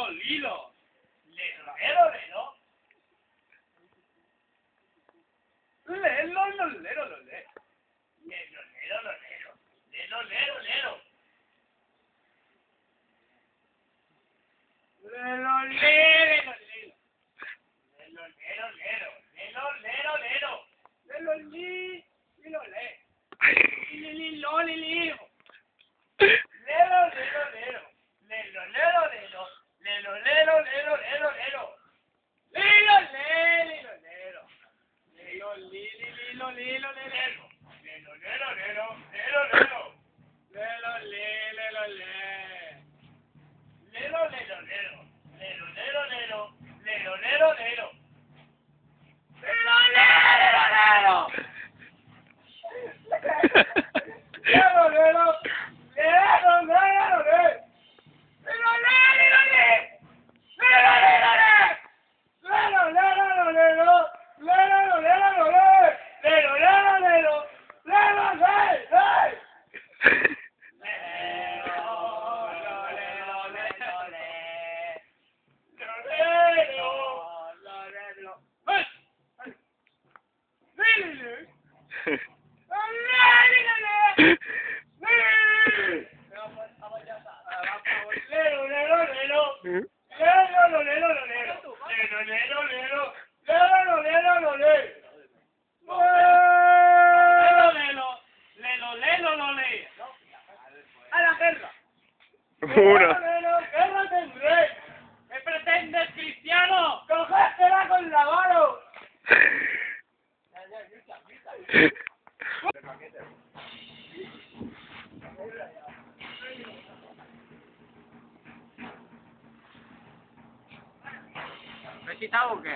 lilo, lilo. Lelo, lelo, lelo. Lelo, lo, lelo, lo, le. Lelo, lelo, lo, lelo. Lelo, lelo, lelo. Lelo, lelo, lelo. Lelo, lelo, lelo. Lelo, lelo, lelo. Lelo, li, lilo, le. Li, li, lo, li, li. Lelo, lelo, lelo. Lelo, lelo, lelo. Lelo, lelo, lelo, lelo, lelo. Lilo, le, lilo, lelo. Lilo, li, li, lilo, lilo, le, lelo. Lelo, lelo, lelo. Lelo, lelo. Lelo, le, lelo, le. Lelo, lelo, lelo. Lelo, lelo, lelo. Lelo, lelo, lelo. Lelo, lelo, lelo. Lelo, lelo. Lelo, lelo, le. Lelo, lelo, le. Lelo, lelo, le. Lelo, lelo, lelo. Lelo, lelo, le. Lelo, lelo, lelo. Lelo, le, le. A la guerra. Una. Guerra tendré. ¿Qué pretendes, cristiano? ¡Cogéstela con la mano! ¿Me he quitado o qué?